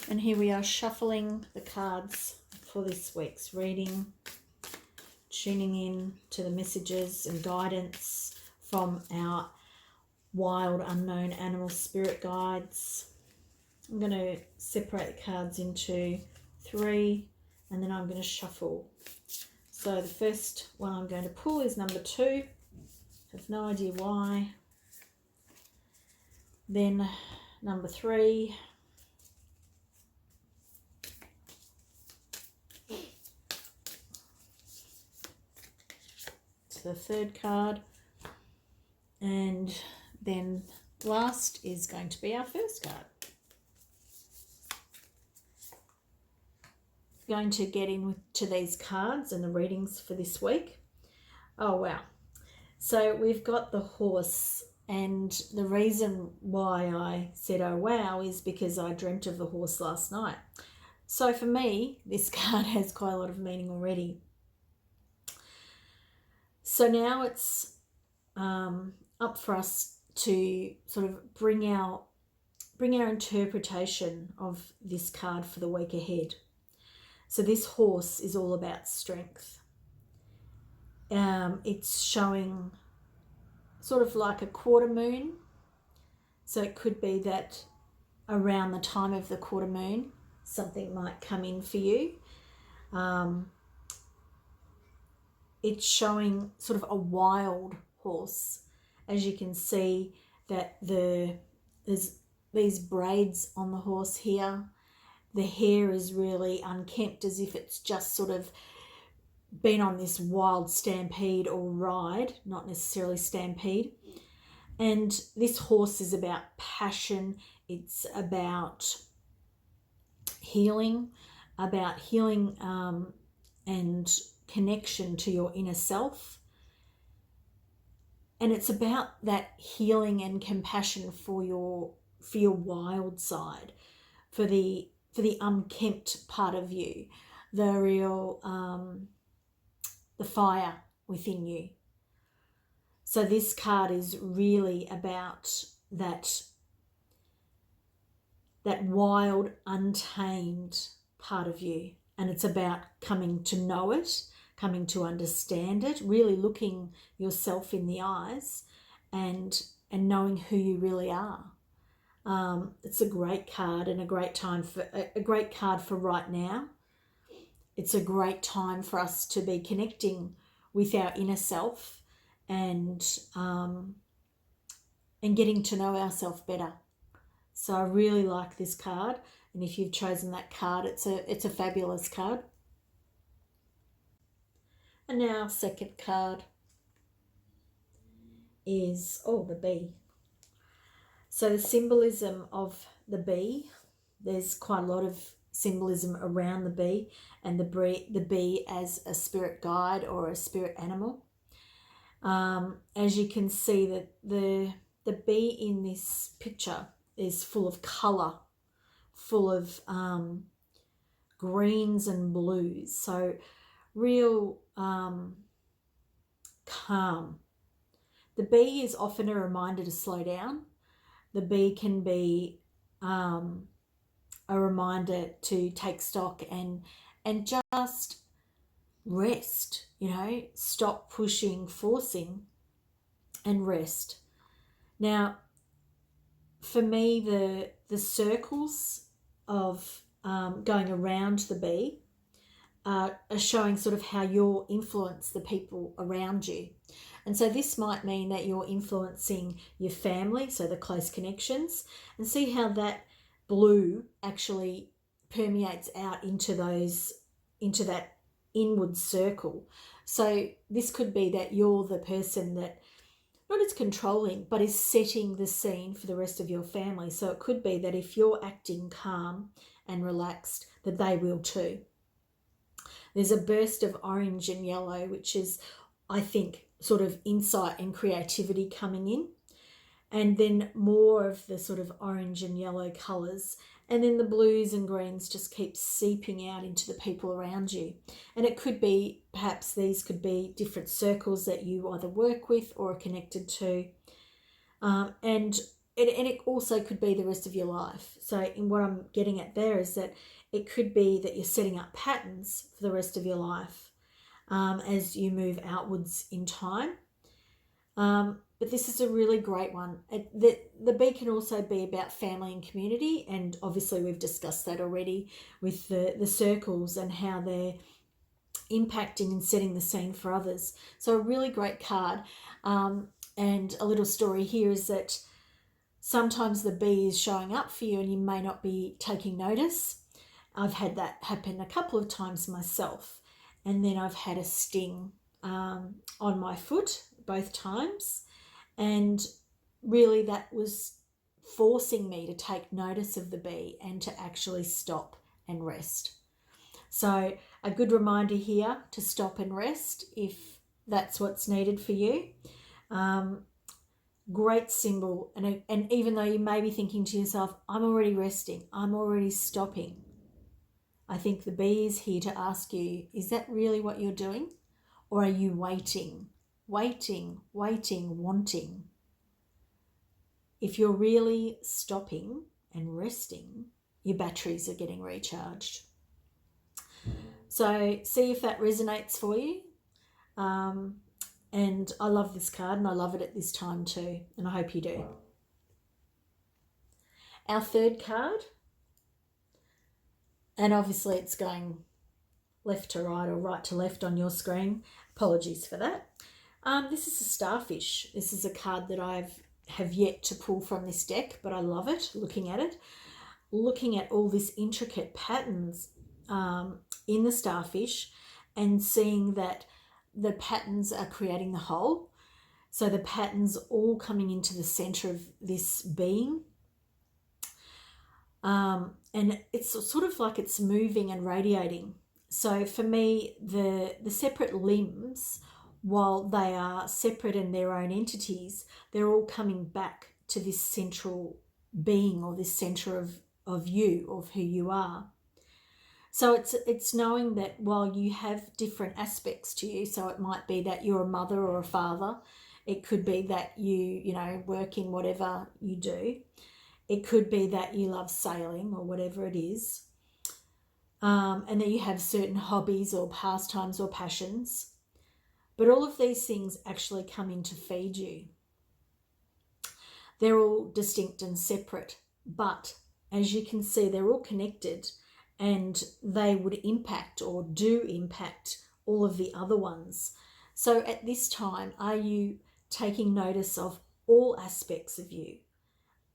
And here we are shuffling the cards for this week's reading, tuning in to the messages and guidance from our wild, unknown animal spirit guides. I'm going to separate the cards into 3 and then I'm going to shuffle. So the first one I'm going to pull is number 2. Have no idea why. Then number 3. The third card, and then last is going to be our first card. Going to get into these cards and the readings for this week. Oh wow, so we've got the horse, and the reason why I said oh wow is because I dreamt of the horse last night. So for me, this card has quite a lot of meaning already. So now it's up for us to sort of bring our interpretation of this card for the week ahead. So this horse is all about strength. It's showing sort of like a quarter moon. So it could be that around the time of the quarter moon, something might come in for you. It's showing sort of a wild horse. As you can see that there's these braids on the horse here. The hair is really unkempt, as if it's just sort of been on this wild stampede or ride, not necessarily stampede. And this horse is about passion. It's about healing and connection to your inner self. And it's about that healing and compassion for your wild side, for the unkempt part of you, the real the fire within you. So this card is really about that wild, untamed part of you, and it's about coming to know it, coming to understand it, really looking yourself in the eyes and knowing who you really are. It's a great card and a great card for right now. It's a great time for us to be connecting with our inner self and getting to know ourselves better. So I really like this card, and if you've chosen that card, it's a fabulous card. And now our second card is the bee. So the symbolism of the bee, there's quite a lot of symbolism around the bee, and the bee as a spirit guide or a spirit animal. As you can see, that the bee in this picture is full of colour, full of greens and blues. So real calm. The bee is often a reminder to slow down. The bee can be a reminder to take stock and just rest, stop pushing, forcing, and rest. Now, for me, the circles of going around the bee are showing sort of how you'll influence the people around you. And so this might mean that you're influencing your family, so the close connections, and see how that blue actually permeates out into that inward circle. So this could be that you're the person that not as controlling, but is setting the scene for the rest of your family. So it could be that if you're acting calm and relaxed, that they will too. There's a burst of orange and yellow, which is, I think, sort of insight and creativity coming in. And then more of the sort of orange and yellow colours. And then the blues and greens just keep seeping out into the people around you. And it could be, perhaps these could be different circles that you either work with or are connected to. And and it also could be the rest of your life. So in what I'm getting at there is that it could be that you're setting up patterns for the rest of your life as you move outwards in time. But this is a really great one. The bee can also be about family and community, and obviously we've discussed that already with the circles and how they're impacting and setting the scene for others. So a really great card. And a little story here is that sometimes the bee is showing up for you and you may not be taking notice. I've had that happen a couple of times myself, and then I've had a sting on my foot both times, and really that was forcing me to take notice of the bee and to actually stop and rest. So a good reminder here to stop and rest if that's what's needed for you. Great symbol. And even though you may be thinking to yourself, I'm already resting, I'm already stopping, I think the bee is here to ask you, is that really what you're doing? Or are you waiting, wanting? If you're really stopping and resting, your batteries are getting recharged. So see if that resonates for you. And I love this card, and I love it at this time too, and I hope you do. Our third card, and obviously it's going left to right or right to left on your screen. Apologies for that. This is a starfish. This is a card that I have yet to pull from this deck, but I love it, looking at it. Looking at all this intricate patterns in the starfish and seeing that the patterns are creating the whole. So the patterns all coming into the center of this being. And it's sort of like it's moving and radiating. So for me, the separate limbs, while they are separate in their own entities, they're all coming back to this central being, or this center of you, of who you are. So it's knowing that while you have different aspects to you, so it might be that you're a mother or a father, it could be that you work in whatever you do, it could be that you love sailing or whatever it is, and that you have certain hobbies or pastimes or passions. But all of these things actually come in to feed you. They're all distinct and separate, but as you can see, they're all connected, and they would impact or do impact all of the other ones. So at this time, are you taking notice of all aspects of you?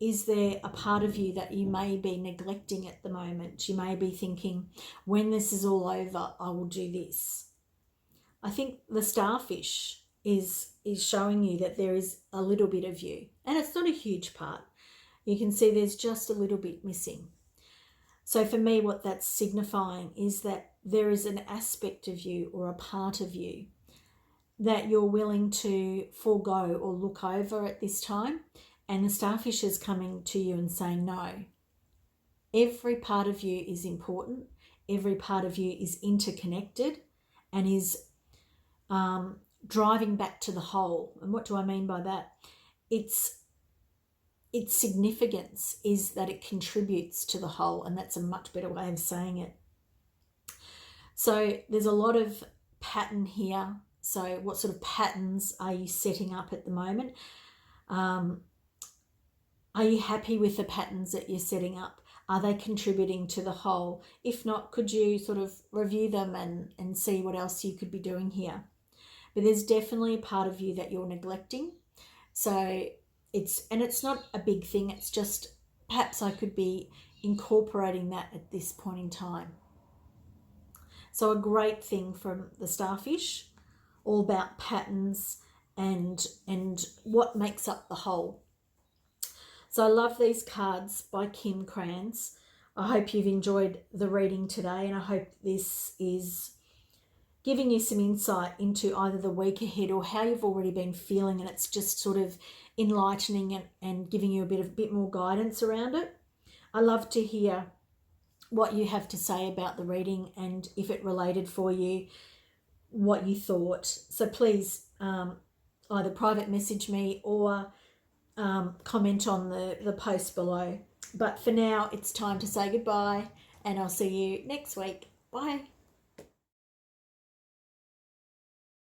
Is there a part of you that you may be neglecting at the moment? You may be thinking, when this is all over, I will do this. I think the starfish is showing you that there is a little bit of you, and it's not a huge part. You can see there's just a little bit missing. So for me, what that's signifying is that there is an aspect of you or a part of you that you're willing to forego or look over at this time. And the starfish is coming to you and saying, no, every part of you is important. Every part of you is interconnected and is driving back to the whole. And what do I mean by that? Its significance is that it contributes to the whole, and that's a much better way of saying it. So there's a lot of pattern here. So what sort of patterns are you setting up at the moment? Are you happy with the patterns that you're setting up? Are they contributing to the whole? If not, could you sort of review them and see what else you could be doing here? But there's definitely a part of you that you're neglecting. So it's not a big thing. It's just perhaps I could be incorporating that at this point in time. So a great thing from the starfish, all about patterns and what makes up the whole. So I love these cards by Krans. I hope you've enjoyed the reading today, and I hope this is giving you some insight into either the week ahead or how you've already been feeling, and it's just sort of enlightening and giving you a bit more guidance around it. I love to hear what you have to say about the reading, and if it related for you, what you thought. So please either private message me or comment on the post below. But for now, it's time to say goodbye, and I'll see you next week. Bye.